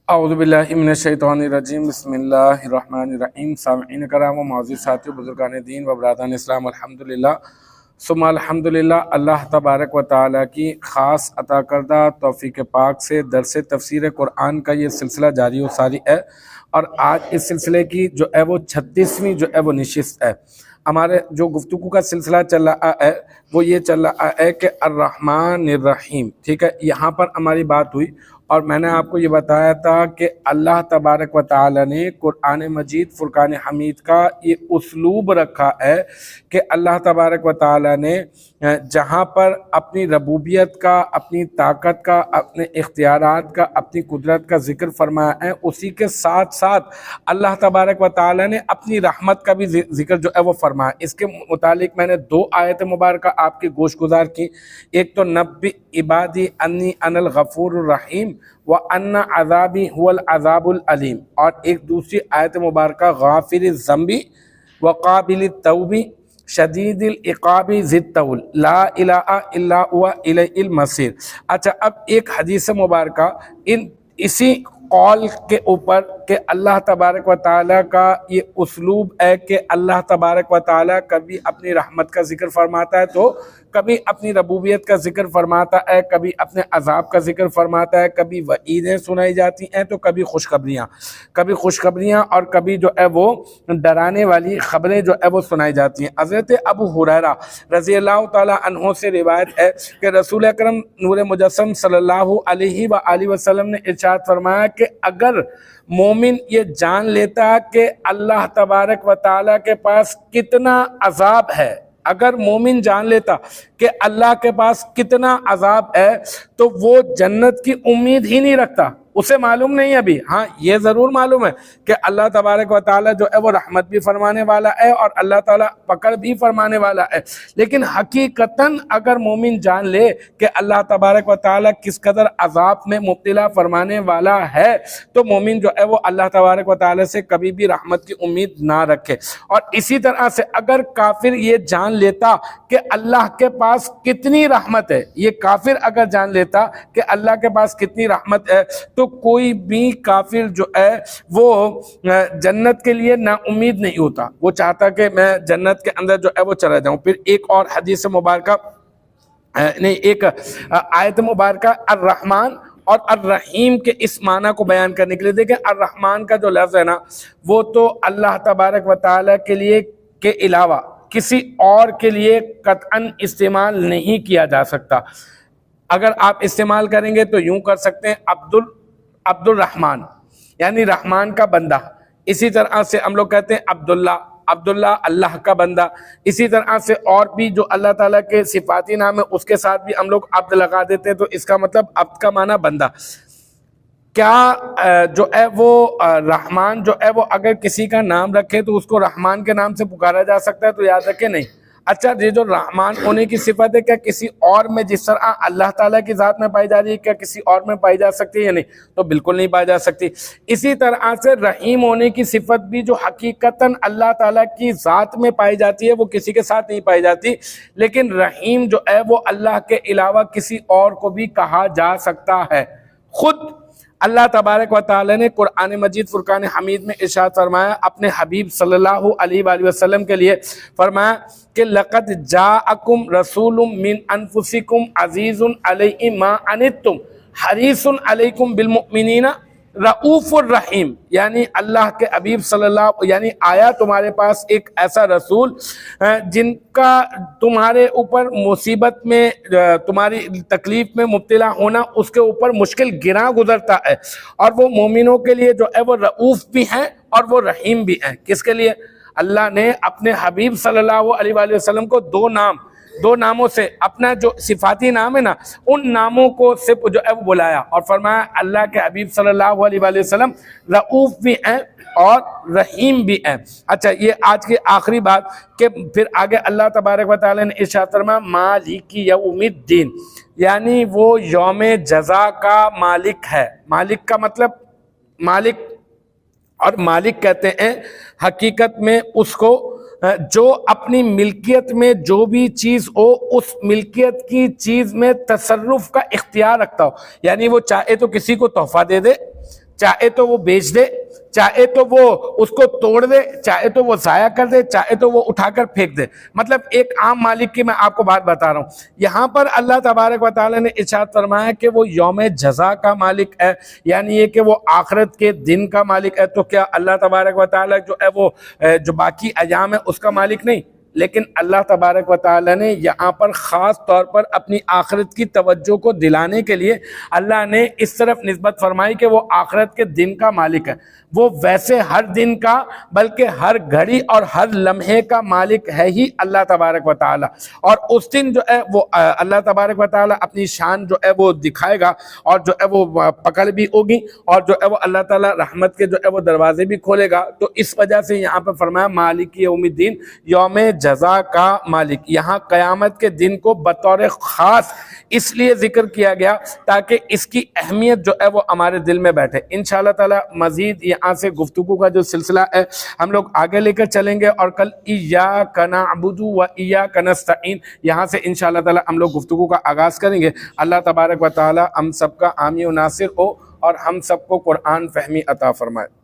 اعوذ باللہ من الشیطان الرجیم بسم اللہ الرحمن الرحیم۔ سامعین کرام و معزز ساتھیو، بزرگان دین و برادران اسلام، الحمدللہ ثم الحمدللہ، اللہ تبارک و تعالیٰ کی خاص عطا کردہ توفیق پاک سے درس تفسیر قرآن کا یہ سلسلہ جاری و ساری ہے، اور آج اس سلسلے کی جو ہے وہ 36ویں جو ہے وہ نشست ہے۔ ہمارے جو گفتگو کا سلسلہ چل رہا ہے وہ یہ چل رہا ہے کہ الرحمن الرحیم، ٹھیک ہے، یہاں پر ہماری بات ہوئی اور میں نے آپ کو یہ بتایا تھا کہ اللہ تبارک و تعالی نے قرآن مجید فرقان حمید کا یہ اسلوب رکھا ہے کہ اللہ تبارک و تعالی نے جہاں پر اپنی ربوبیت کا، اپنی طاقت کا، اپنے اختیارات کا، اپنی قدرت کا ذکر فرمایا ہے، اسی کے ساتھ ساتھ اللہ تبارک و تعالی نے اپنی رحمت کا بھی ذکر جو ہے وہ فرمایا۔ اس کے متعلق میں نے 2 آیت مبارکہ آپ کی گوش گزار کی، ایک تو نبی عبادی انی انا الغفور الرحیم وَأَنَّ عَذَابِي هُوَ الْعَذَابُ الْعَلِيمُ، اور ایک دوسری آیت مبارکہ غافر الذنب وقابل التوب شدید العقاب ذی الطول لا الہ الا هو الیہ المصیر۔ اچھا، اب ایک حدیث مبارکہ اسی قول کے اوپر کہ اللہ تبارک و تعالیٰ کا یہ اسلوب ہے کہ اللہ تبارک و تعالیٰ کبھی اپنی رحمت کا ذکر فرماتا ہے تو کبھی اپنی ربوبیت کا ذکر فرماتا ہے، کبھی اپنے عذاب کا ذکر فرماتا ہے، کبھی وعیدیں سنائی جاتی ہیں تو کبھی خوشخبریاں اور کبھی جو ہے وہ ڈرانے والی خبریں جو ہے وہ سنائی جاتی ہیں۔ حضرت ابو ہریرہ رضی اللہ تعالی عنہ سے روایت ہے کہ رسول اکرم نور مجسم صلی اللہ علیہ وآلہ وسلم نے ارشاد فرمایا کہ اگر مومن یہ جان لیتا کہ اللہ تبارک و تعالیٰ کے پاس کتنا عذاب ہے، اگر مومن جان لیتا کہ اللہ کے پاس کتنا عذاب ہے تو وہ جنت کی امید ہی نہیں رکھتا۔ اسے معلوم نہیں ابھی، ہاں یہ ضرور معلوم ہے کہ اللہ تبارک و تعالیٰ جو ہے وہ رحمت بھی فرمانے والا ہے اور اللہ تعالیٰ پکڑ بھی فرمانے والا ہے، لیکن حقیقتاً اگر مومن جان لے کہ اللہ تبارک و تعالیٰ کس قدر عذاب میں مبتلا فرمانے والا ہے تو مومن جو ہے وہ اللہ تبارک و تعالیٰ سے کبھی بھی رحمت کی امید نہ رکھے۔ اور اسی طرح سے اگر کافر یہ جان لیتا کہ اللہ کے پاس کتنی رحمت ہے، یہ کافر اگر جان لیتا کہ اللہ کے پاس کتنی رحمت ہے تو کوئی بھی کافر جو ہے وہ جنت کے لیے نا امید نہیں ہوتا، وہ چاہتا کہ میں جنت کے اندر جو ہے وہ چلا جاؤں۔ پھر ایک اور حدیث مبارکہ ایک آیت مبارکہ الرحمن اور الرحیم کے اس معنی کو بیان کرنے کے لیے دیکھیں، الرحمن کا جو لفظ ہے نا وہ تو اللہ تبارک و تعالیٰ کے لیے کے علاوہ کسی اور کے لیے قطعاً استعمال نہیں کیا جا سکتا۔ اگر آپ استعمال کریں گے تو یوں کر سکتے ہیں عبد الرحمن، یعنی رحمان کا بندہ۔ اسی طرح سے ہم لوگ کہتے ہیں عبداللہ اللہ کا بندہ۔ اسی طرح سے اور بھی جو اللہ تعالیٰ کے صفاتی نام ہے اس کے ساتھ بھی ہم لوگ عبد لگا دیتے ہیں، تو اس کا مطلب عبد کا معنی بندہ۔ کیا جو ہے وہ رحمان جو ہے وہ اگر کسی کا نام رکھے تو اس کو رحمان کے نام سے پکارا جا سکتا ہے؟ تو یاد رکھیں نہیں۔ اچھا، یہ جو رحمان ہونے کی صفت ہے کیا کسی اور میں جس طرح اللہ تعالیٰ کی ذات میں پائی جا رہی ہے کیا کسی اور میں پائی جا سکتی ہے یا نہیں؟ تو بالکل نہیں پائی جا سکتی۔ اسی طرح سے رحیم ہونے کی صفت بھی جو حقیقتاً اللہ تعالیٰ کی ذات میں پائی جاتی ہے وہ کسی کے ساتھ نہیں پائی جاتی، لیکن رحیم جو ہے وہ اللہ کے علاوہ کسی اور کو بھی کہا جا سکتا ہے۔ خود اللہ تبارک و تعالی نے قرآن مجید فرقان حمید میں ارشاد فرمایا اپنے حبیب صلی اللہ علیہ وآلہ وسلم کے لیے، فرمایا کہ لَقَدْ جَاءَكُمْ رَسُولٌ مِّنْ أَنفُسِكُمْ عَزِيزٌ عَلَيْهِ مَا عَنِتُّمْ حَرِيصٌ عَلَيْكُمْ بِالْمُؤْمِنِينَ رؤوف الرحیم، یعنی اللہ کے حبیب صلی اللہ یعنی آیا تمہارے پاس ایک ایسا رسول جن کا تمہارے اوپر مصیبت میں، تمہاری تکلیف میں مبتلا ہونا اس کے اوپر مشکل گراں گزرتا ہے، اور وہ مومنوں کے لیے جو ہے وہ رؤوف بھی ہیں اور وہ رحیم بھی ہیں۔ کس کے لیے؟ اللہ نے اپنے حبیب صلی اللہ علیہ وآلہ وسلم کو دو ناموں سے، اپنا جو صفاتی نام ہے نا ان ناموں کو صرف جو ہے وہ بلایا اور فرمایا اللہ کے حبیب صلی اللہ علیہ وآلہ وسلم رؤوف بھی ہیں اور رحیم بھی ہیں۔ اچھا، یہ آج کی آخری بات کہ پھر آگے اللہ تبارک و تعالی نے ارشاد فرمایا مالک یوم الدین، یعنی وہ یوم جزا کا مالک ہے۔ مالک کا مطلب مالک، اور مالک کہتے ہیں حقیقت میں اس کو جو اپنی ملکیت میں جو بھی چیز ہو اس ملکیت کی چیز میں تصرف کا اختیار رکھتا ہو، یعنی وہ چاہے تو کسی کو تحفہ دے دے، چاہے تو وہ بیچ دے، چاہے تو وہ اس کو توڑ دے، چاہے تو وہ ضائع کر دے، چاہے تو وہ اٹھا کر پھینک دے۔ مطلب ایک عام مالک کی میں آپ کو بات بتا رہا ہوں۔ یہاں پر اللہ تبارک و تعالیٰ نے ارشاد فرمایا کہ وہ یوم جزا کا مالک ہے، یعنی یہ کہ وہ آخرت کے دن کا مالک ہے۔ تو کیا اللہ تبارک و تعالیٰ جو ہے وہ جو باقی ایام ہے اس کا مالک نہیں؟ لیکن اللہ تبارک و تعالیٰ نے یہاں پر خاص طور پر اپنی آخرت کی توجہ کو دلانے کے لیے اللہ نے اس طرف نسبت فرمائی کہ وہ آخرت کے دن کا مالک ہے۔ وہ ویسے ہر دن کا بلکہ ہر گھڑی اور ہر لمحے کا مالک ہے ہی اللہ تبارک و تعالیٰ۔ اور اس دن جو ہے وہ اللہ تبارک و تعالیٰ اپنی شان جو ہے وہ دکھائے گا، اور جو ہے وہ پکڑ بھی ہوگی، اور جو ہے وہ اللہ تعالیٰ رحمت کے جو ہے وہ دروازے بھی کھولے گا۔ تو اس وجہ سے یہاں پہ فرمایا مالک یوم الدین، یوم جزا کا مالک۔ یہاں قیامت کے دن کو بطور خاص اس لیے ذکر کیا گیا تاکہ اس کی اہمیت جو ہے وہ ہمارے دل میں بیٹھے۔ انشاءاللہ تعالی مزید یہاں سے گفتگو کا جو سلسلہ ہے ہم لوگ آگے لے کر چلیں گے، اور کل ایاک نعبد و ایاک نستعین یہاں سے انشاءاللہ تعالی ہم لوگ گفتگو کا آغاز کریں گے۔ اللہ تبارک و تعالی ہم سب کا حامی و ناصر ہو اور ہم سب کو قرآن فہمی عطا فرمائے۔